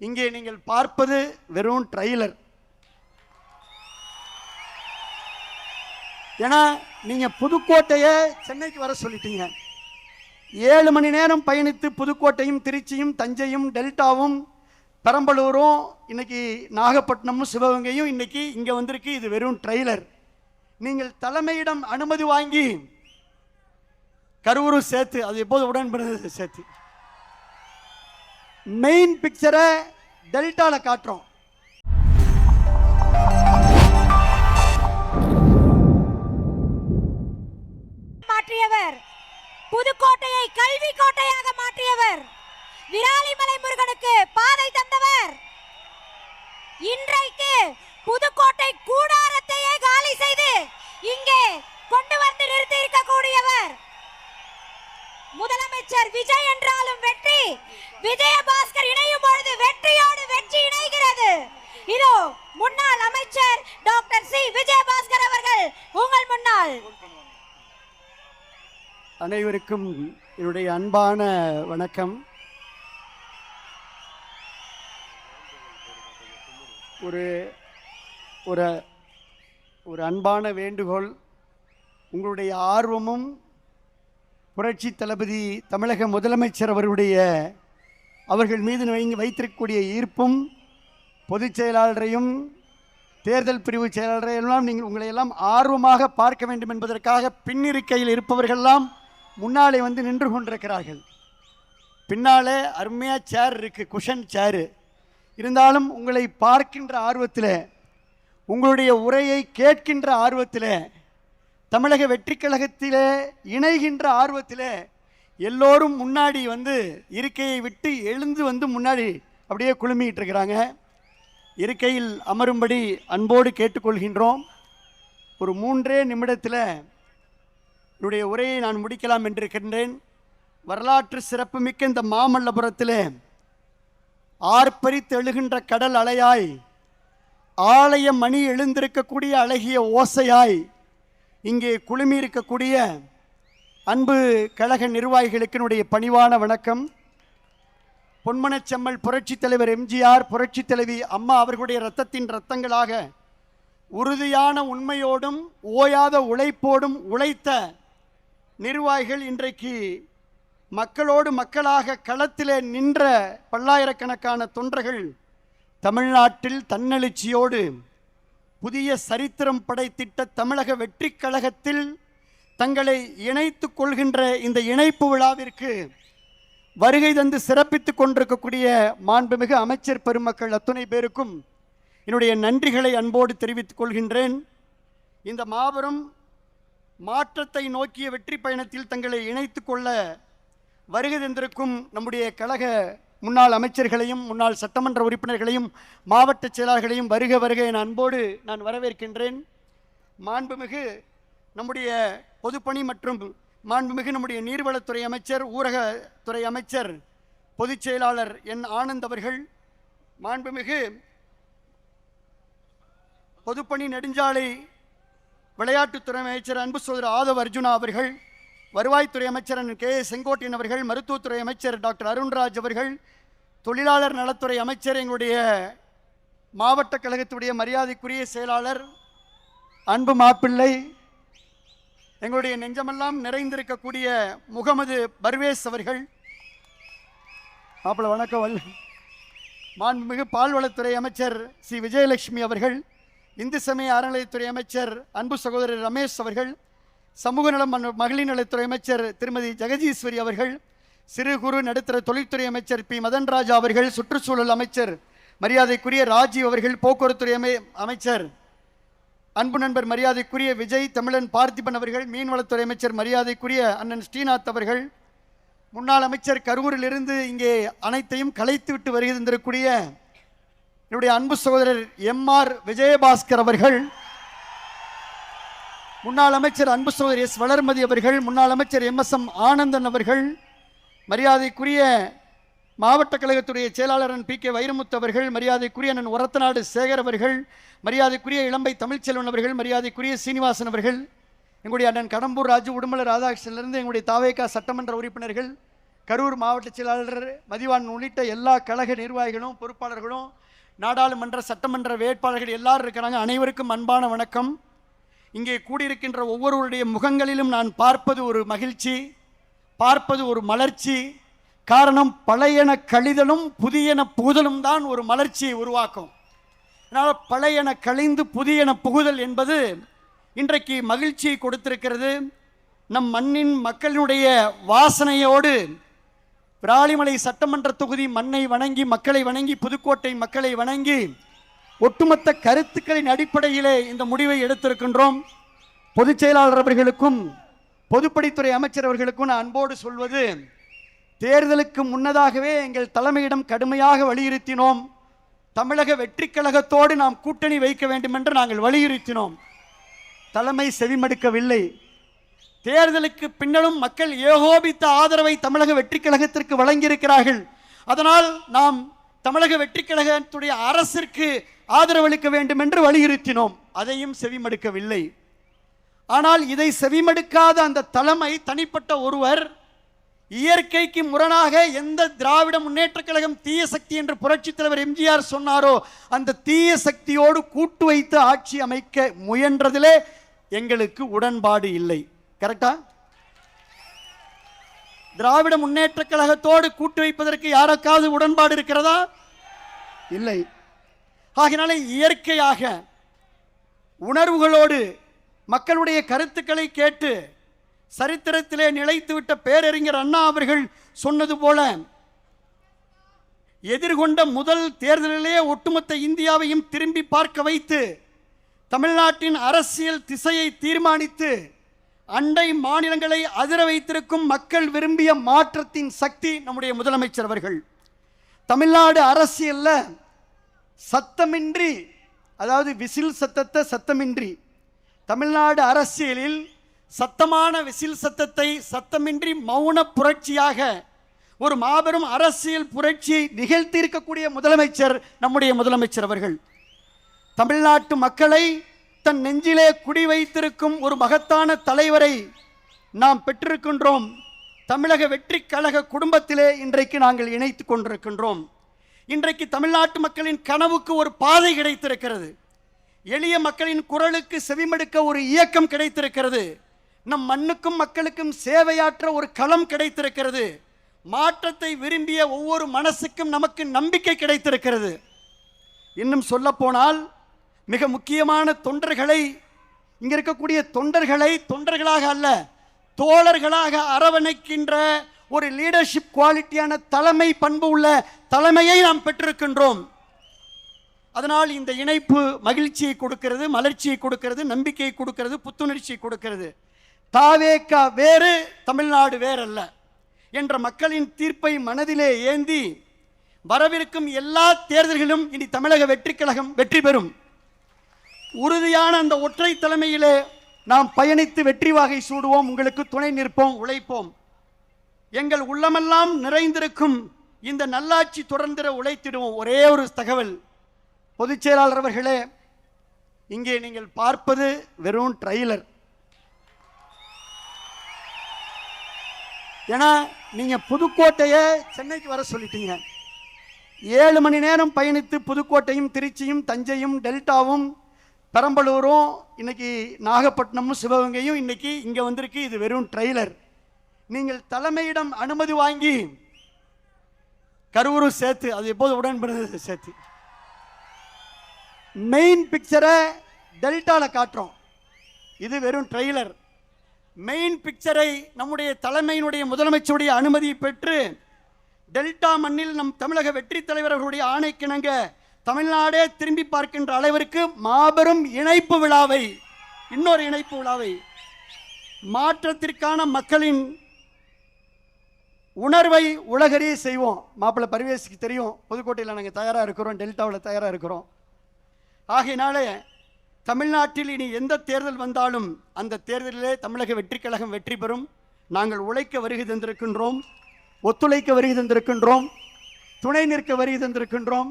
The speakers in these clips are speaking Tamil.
இங்கே நீங்கள் பார்ப்பது வெறும் ட்ரெய்லர். ஏன்னா நீங்கள் புதுக்கோட்டையை சென்னைக்கு வர சொல்லிட்டீங்க. 7 மணி நேரம் பயணித்து புதுக்கோட்டையும் திருச்சியும் தஞ்சையும் டெல்டாவும் பெரம்பலூரும் இன்னைக்கு நாகப்பட்டினமும் சிவகங்கையும் இன்னைக்கு இங்கே வந்திருக்கு. இது வெறும் ட்ரெய்லர். நீங்கள் தலைமையிடம் அனுமதி வாங்கி கரூரும் சேர்த்து, அது எப்போது உடன்படுறது சேர்த்து மெயின் பிக்சரை டெல்டால காட்டுறோம். மாற்றியவர், புதுக்கோட்டையை கல்வி கோட்டையாக மாற்றியவர், விராலிமலை முருகனுக்கு பாதை தந்தவர், இன்றைக்கு புதுக்கோட்டை கூடாரத்தையே காலி செய்து இங்கே கொண்டு வந்து நிறுத்தி இருக்கக்கூடியவர் முதலமைச்சர் விஜய் என்றாலும் வெற்றி, விஜயபாஸ்கர் இணையும் பொழுது வெற்றியோடு வெற்றி இணைகிறது. இதோ முன்னாள் அமைச்சர் டாக்டர் சி விஜயபாஸ்கர் அவர்கள் உங்கள் முன்னால். அனைவருக்கும் என்னுடைய அன்பான வணக்கம். ஒரு அன்பான வேண்டுகோள். உங்களுடைய ஆர்வமும் புரட்சி தளபதி தமிழக முதலமைச்சர் அவர்கள் மீது வைத்திருக்கக்கூடிய ஈர்ப்பும், பொதுச் செயலாளரையும் தேர்தல் பிரிவு செயலாளரையெல்லாம் உங்களை எல்லாம் ஆர்வமாக பார்க்க வேண்டும் என்பதற்காக பின்னிருக்கையில் இருப்பவர்களெல்லாம் முன்னாலே வந்து நின்று கொண்டிருக்கிறார்கள். பின்னாலே அருமையாக சேர் இருக்குது, குஷன் சேரு. இருந்தாலும் உங்களை பார்க்கின்ற ஆர்வத்தில், உங்களுடைய உரையை கேட்கின்ற ஆர்வத்தில், தமிழக வெற்றி கழகத்திலே இணைகின்ற ஆர்வத்தில் எல்லோரும் முன்னாடி வந்து இருக்கையை விட்டு எழுந்து வந்து முன்னாடி அப்படியே குழுமிக்கிட்டு இருக்கிறாங்க. இருக்கையில் அமரும்படி அன்போடு கேட்டுக்கொள்கின்றோம். ஒரு 3 நிமிடத்தில் என்னுடைய உரையை நான் முடிக்கலாம் என்றிருக்கின்றேன். வரலாற்று சிறப்புமிக்க இந்த மாமல்லபுரத்தில் ஆர்ப்பரித்து எழுகின்ற கடல் அலையாய், ஆலய மணி எழுந்திருக்கக்கூடிய அழகிய ஓசையாய் இங்கே குழுமி இருக்கக்கூடிய அன்பு கழக நிர்வாகிகளுக்கு என்னுடைய பணிவான வணக்கம். பொன்மனச்செம்மல் புரட்சி தலைவர் எம்ஜிஆர், புரட்சி தலைவி அம்மா அவர்களுடைய இரத்தத்தின் இரத்தங்களாக உறுதியான உண்மையோடும் ஓயாத உழைப்போடும் உழைத்த நிர்வாகிகள் இன்றைக்கு மக்களோடு மக்களாக களத்திலே நின்ற பல்லாயிரக்கணக்கான தொண்டர்கள் தமிழ்நாட்டில் தன்னெழுச்சியோடு புதிய சரித்திரம் படைத்திட்ட தமிழக வெற்றி கழகத்தில் தங்களை இணைத்துக் கொள்கின்ற இந்த இணைப்பு விழாவிற்கு வருகை தந்து சிறப்பித்துக் கொண்டிருக்கக்கூடிய மாண்புமிகு அமைச்சர் பெருமக்கள் அத்துணை பேருக்கும் என்னுடைய நன்றிகளை அன்போடு தெரிவித்துக் கொள்கின்றேன். இந்த மாபெரும் மாற்றத்தை நோக்கிய வெற்றி பயணத்தில் தங்களை இணைத்துக் கொள்ள வருகை தந்திருக்கும் நம்முடைய கழக முன்னாள் அமைச்சர்களையும் முன்னாள் சட்டமன்ற உறுப்பினர்களையும் மாவட்ட செயலாளர்களையும் வருக வருக என அன்போடு நான் வரவேற்கின்றேன். மாண்புமிகு நம்முடைய பொதுப்பணி மற்றும் மாண்புமிகு நம்முடைய நீர்வளத்துறை அமைச்சர், ஊரகத்துறை அமைச்சர், பொதுச் செயலாளர் என் ஆனந்த் அவர்கள், மாண்புமிகு பொதுப்பணி நெடுஞ்சாலை விளையாட்டுத்துறை அமைச்சர் அன்பு சகோதரர் ஆதவ் அர்ஜுனா அவர்கள், வருவாய்த்துறை அமைச்சர் கே செங்கோட்டையன் அவர்கள், மருத்துவத்துறை அமைச்சர் டாக்டர் அருண்ராஜ் அவர்கள், தொழிலாளர் நலத்துறை அமைச்சர், எங்களுடைய மாவட்ட கழகத்துடைய மரியாதைக்குரிய செயலாளர் அன்பு மாப்பிள்ளை, எங்களுடைய நெஞ்சமெல்லாம் நிறைந்திருக்கக்கூடிய முகமது பர்வேஸ் அவர்கள், மாப்பிள்ளை வணக்கம். மாண்புமிகு பால்வளத்துறை அமைச்சர் சி விஜயலட்சுமி அவர்கள், இந்து சமய அறநிலையத்துறை அமைச்சர் அன்பு சகோதரர் ரமேஷ் அவர்கள், சமூக நலம் மகளிர் நலத்துறை அமைச்சர் திருமதி ஜெகதீஸ்வரி அவர்கள், சிறு குறு நடுத்தர தொழில்துறை அமைச்சர் பி மதன்ராஜா அவர்கள், சுற்றுச்சூழல் அமைச்சர் மரியாதைக்குரிய ராஜீவ் அவர்கள், போக்குவரத்துறை அமைச்சர் அன்பு நண்பர் மரியாதைக்குரிய விஜய் தமிழன் பார்த்திபன் அவர்கள், மீன்வளத்துறை அமைச்சர் மரியாதைக்குரிய அண்ணன் ஸ்ரீநாத் அவர்கள், முன்னாள் அமைச்சர் கரூரிலிருந்து இங்கே அனைத்தையும் கலைத்து விட்டு வருகை தந்திருக்கக்கூடிய என்னுடைய அன்பு சகோதரர் எம்ஆர் விஜயபாஸ்கர் அவர்கள், முன்னாள் அமைச்சர் அன்பு சகோதரர் எஸ் வளர்மதி அவர்கள், முன்னாள் அமைச்சர் எம்எஸ்எம் ஆனந்தன் அவர்கள், மரியாதைக்குரிய மாவட்ட கழகத்துடைய செயலாளர் பி கே வைரமுத்து அவர்கள், மரியாதைக்குரிய அண்ணன் ஒரத்தநாடு சேகர் அவர்கள், மரியாதைக்குரிய இளம்பை தமிழ்ச்செல்வன் அவர்கள், மரியாதைக்குரிய சீனிவாசன் அவர்கள், எங்களுடைய அண்ணன் கடம்பூர் ராஜு, உடுமலை ராதாகிருஷ்ணனிலிருந்து எங்களுடைய தாவேகா சட்டமன்ற உறுப்பினர்கள், கரூர் மாவட்ட செயலாளர் மதிவாணன் உள்ளிட்ட எல்லா கழக நிர்வாகிகளும் பொறுப்பாளர்களும் நாடாளுமன்ற சட்டமன்ற வேட்பாளர்கள் எல்லாரும் இருக்கிறாங்க. அனைவருக்கும் அன்பான வணக்கம். இங்கே கூடியிருக்கின்ற ஒவ்வொருவருடைய முகங்களிலும் நான் பார்ப்பது ஒரு மகிழ்ச்சி, பார்ப்பது ஒரு மலர்ச்சி. காரணம், பழையன கழிதலும் புதியன புகுதலும் தான் ஒரு மலர்ச்சியை உருவாக்கும். அதனால் பழையன கழிந்து புதியன புகுதல் என்பது இன்றைக்கு மகிழ்ச்சியை கொடுத்திருக்கிறது. நம் மண்ணின் மக்களினுடைய வாசனையோடு விராலிமலை சட்டமன்ற தொகுதி மண்ணை வணங்கி, மக்களை வணங்கி, புதுக்கோட்டை மக்களை வணங்கி ஒட்டுமொத்த கருத்துக்களின் அடிப்படையிலே இந்த முடிவை எடுத்திருக்கின்றோம். பொதுச் செயலாளர் அவர்களுக்கும் பொதுப்பணித்துறை அமைச்சர் அவர்களுக்கும் நான் அன்போடு சொல்வது, தேர்தலுக்கு முன்னதாகவே எங்கள் தலைமையிடம் கடுமையாக வலியுறுத்தினோம். தமிழக வெற்றி கழகத்தோடு நாம் கூட்டணி வைக்க வேண்டும் என்று நாங்கள் வலியுறுத்தினோம். தலைமை செவிமடுக்கவில்லை. தேர்தலுக்கு பின்னரும் மக்கள் ஏகோபித்த ஆதரவை தமிழக வெற்றி கழகத்திற்கு வழங்கியிருக்கிறார்கள். அதனால் நாம் தமிழக வெற்றி கழகத்துடைய அரசிற்கு ஆதரவளிக்க வேண்டும் என்று வலியுறுத்தினோம். அதையும் செவிமடுக்கவில்லை. ஆனால் இதை செவிமடுக்காத அந்த தலைமை, தனிப்பட்ட ஒருவர், இயற்கைக்கு முரணாக எந்த திராவிட முன்னேற்ற கழகம் தீய சக்தி என்று புரட்சித் தலைவர் எம்ஜிஆர் சொன்னாரோ அந்த தீய சக்தியோடு கூட்டு வைத்து ஆட்சி அமைக்க முயன்றதிலே எங்களுக்கு உடன்பாடு இல்லை. கரெக்டா? திராவிட முன்னேற்ற கழகத்தோடு கூட்டு வைப்பதற்கு யாருக்காவது உடன்பாடு இருக்கிறதா? இல்லை. ஆகினாலே இயற்கையாக உணர்வுகளோடு மக்களுடைய கருத்துக்களை கேட்டு சரித்திரத்திலே நிலைத்துவிட்ட பேரறிஞர் அண்ணா அவர்கள் சொன்னது போல, எதிர்கொண்ட முதல் தேர்தலிலே ஒட்டுமொத்த இந்தியாவையும் திரும்பி பார்க்க வைத்து தமிழ்நாட்டின் அரசியல் திசையை தீர்மானித்து அண்டை மாநிலங்களை அதிர வைத்திருக்கும் மக்கள் விரும்பிய மாற்றத்தின் சக்தி நம்முடைய முதலமைச்சர் அவர்கள். தமிழ்நாடு அரசியலில் சத்தமின்றி, அதாவது விசில் சத்தத்தை சத்தமின்றி, தமிழ்நாடு அரசியலில் சத்தமான விசில் சத்தத்தை சத்தமின்றி மௌன புரட்சியாக ஒரு மாபெரும் அரசியல் புரட்சியை நிகழ்த்தி இருக்கக்கூடிய முதலமைச்சர் நம்முடைய முதலமைச்சர் அவர்கள். தமிழ்நாட்டு மக்களை தன் நெஞ்சிலே குடி வைத்திருக்கும் ஒரு மகத்தான தலைவரை நாம் பெற்றிருக்கின்றோம். தமிழக வெற்றி கழக குடும்பத்திலே இன்றைக்கு நாங்கள் இணைத்துக் கொண்டிருக்கின்றோம். இன்றைக்கு தமிழ்நாட்டு மக்களின் கனவுக்கு ஒரு பாதை கிடைத்திருக்கிறது. எளிய மக்களின் குரலுக்கு செவிமடுக்க ஒரு இயக்கம் கிடைத்திருக்கிறது. நம் மண்ணுக்கும் மக்களுக்கும் சேவையாற்ற ஒரு களம் கிடைத்திருக்கிறது. மாற்றத்தை விரும்பிய ஒவ்வொரு மனசுக்கும் நமக்கு நம்பிக்கை கிடைத்திருக்கிறது. இன்னும் சொல்ல போனால், மிக முக்கியமான தொண்டர்களை, இங்க இருக்கக்கூடிய தொண்டர்களை தொண்டர்களாக அல்ல, தோழர்களாக அரவணைக்கின்ற ஒரு லீடர்ஷிப் குவாலிட்டியான தலைமை பண்பு உள்ள தலைமையை நாம் பெற்றிருக்கின்றோம். அதனால் இந்த இணைப்பு மகிழ்ச்சியை கொடுக்கிறது, மலர்ச்சியை கொடுக்கிறது, நம்பிக்கையை கொடுக்கிறது, புத்துணர்ச்சியை கொடுக்கிறது. தாவேகா வேறு, தமிழ்நாடு வேறல்ல என்ற மக்களின் தீர்ப்பை மனதிலே ஏந்தி வரவிருக்கும் எல்லா தேர்தல்களும் இனி தமிழக வெற்றி கழகம் வெற்றி பெறும். உறுதியான அந்த ஒற்றை தலைமையிலே நாம் பயணித்து வெற்றி வாகை சூடுவோம். உங்களுக்கு துணை நிற்போம், உழைப்போம். எங்கள் உள்ளமெல்லாம் நிறைந்திருக்கும் இந்த நல்லாட்சி தொடர்ந்திட உழைத்திடுவோம். ஒரே ஒரு தகவல், பொதுச் செயலாளர் அவர்களே, இங்கே நீங்கள் பார்ப்பது வெறும் ட்ரெய்லர். ஏன்னா நீங்க புதுக்கோட்டையை சென்னைக்கு வர சொல்லிட்டீங்க. 7 மணி நேரம் பயணித்து புதுக்கோட்டையும் திருச்சியும் தஞ்சையும் டெல்டாவும் பெரம்பலூரும் இன்னைக்கு நாகப்பட்டினமும் சிவகங்கையும் இன்னைக்கு இங்கே வந்திருக்கு. இது வெறும் ட்ரெய்லர். நீங்கள் தலைமையிடம் அனுமதி வாங்கி கரூரும் சேர்த்து, அது எப்போது உடன்படுறது சேர்த்து, மெயின் பிக்சரை டெல்டாவில் காட்டுறோம். இது வெறும் ட்ரெய்லர். மெயின் பிக்சரை நம்முடைய தலைமையினுடைய முதலமைச்சருடைய அனுமதியை பெற்று டெல்டா மண்ணில் நம் தமிழக வெற்றி தலைவர் அவர்களுடைய ஆணைக்கிணங்க தமிழ்நாடே திரும்பி பார்க்கின்ற அளவிற்கு மாபெரும் இணைப்பு விழாவை, இன்னொரு இணைப்பு விழாவை, மாற்றத்திற்கான மக்களின் உணர்வை உலகறிய செய்வோம். மாப்பிள்ளை பரிவேஷுக்கு தெரியும், புதுக்கோட்டையில் நாங்கள் தயாராக இருக்கிறோம், டெல்டாவில் தயாராக இருக்கிறோம். ஆகையினாலே தமிழ்நாட்டில் இனி எந்த தேர்தல் வந்தாலும் அந்த தேர்தலிலே தமிழக வெற்றி கழகம் வெற்றி பெறும். நாங்கள் உழைக்க வருகை தந்திருக்கின்றோம், ஒத்துழைக்க வருகை தந்திருக்கின்றோம், துணை நிற்க வருகை தந்திருக்கின்றோம்.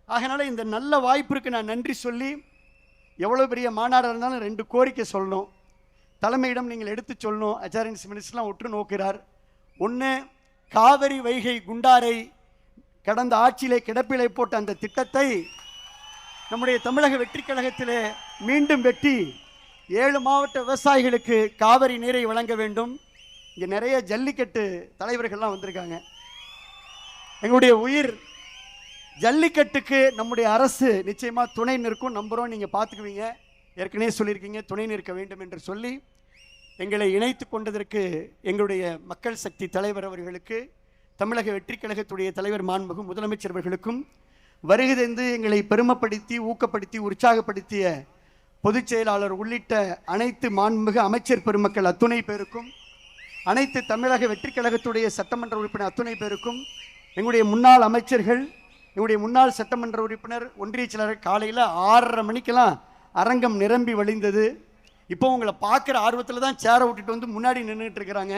ஆகையினால இந்த நல்ல வாய்ப்பிற்கு நான் நன்றி சொல்லி, எவ்வளோ பெரிய மாநாடாக இருந்தாலும் 2 கோரிக்கை சொல்லணும். தலைமையிடம் நீங்கள் எடுத்து சொல்லணும். அச்சாரியன்ஸ் மினிஸ்டர்லாம் உற்று நோக்கிறார். ஒன்று, காவிரி வைகை குண்டாரை கடந்த ஆட்சியிலே கிடப்பிலை போட்ட அந்த திட்டத்தை நம்முடைய தமிழக வெற்றி கழகத்திலே மீண்டும் வெட்டி 7 மாவட்ட விவசாயிகளுக்கு காவிரி நீரை வழங்க வேண்டும். இங்கே நிறைய ஜல்லிக்கட்டு தலைவர்கள்லாம் வந்திருக்காங்க. எங்களுடைய உயிர் ஜல்லிக்கட்டுக்கு நம்முடைய அரசு நிச்சயமாக துணை நிற்கும் நம்புகிறோம். நீங்கள் பார்த்துக்குவீங்க, ஏற்கனவே சொல்லியிருக்கீங்க துணை நிற்க வேண்டும் என்று சொல்லி எங்களை இணைத்து கொண்டதற்கு எங்களுடைய மக்கள் சக்தி தலைவர் அவர்களுக்கு, தமிழக வெற்றி கழகத்துடைய தலைவர் மாண்புமிகு முதலமைச்சர் அவர்களுக்கும், வருகை தந்து எங்களை பெருமைப்படுத்தி ஊக்கப்படுத்தி உற்சாகப்படுத்திய பொதுச் செயலாளர் உள்ளிட்ட அனைத்து மாண்புமிகு அமைச்சர் பெருமக்கள் அத்துணை பேருக்கும், அனைத்து தமிழக வெற்றி கழகத்துடைய சட்டமன்ற உறுப்பினர் அத்துணை பேருக்கும், எங்களுடைய முன்னாள் அமைச்சர்கள், எங்களுடைய முன்னாள் சட்டமன்ற உறுப்பினர், ஒன்றிய செயலாளர், காலையில் 6:30 மணிக்கெல்லாம் அரங்கம் நிரம்பி வழிந்தது. இப்போ உங்களை பார்க்குற ஆர்வத்தில் தான் சேரை விட்டுட்டு வந்து முன்னாடி நின்றுட்டு இருக்கிறாங்க.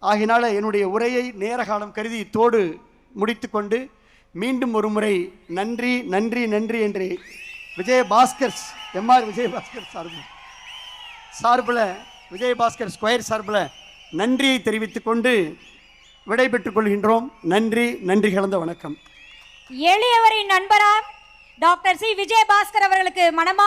ஆகினால என்னுடைய உரையை நேர காலம் கருதி தோடு முடித்து கொண்டு மீண்டும் ஒரு முறை நன்றி நன்றி நன்றி என்று விஜயபாஸ்கர்ஸ் எம்ஆர் விஜயபாஸ்கர் சார்பில் விஜயபாஸ்கர் ஸ்கொயர் சார்பில் நன்றியை தெரிவித்துக் கொண்டு விடைபெற்றுக் கொள்கின்றோம். நன்றி, நன்றி கலந்த வணக்கம். எளியவரின் நண்பராம் டாக்டர் சி விஜயபாஸ்கர் அவர்களுக்கு மனமா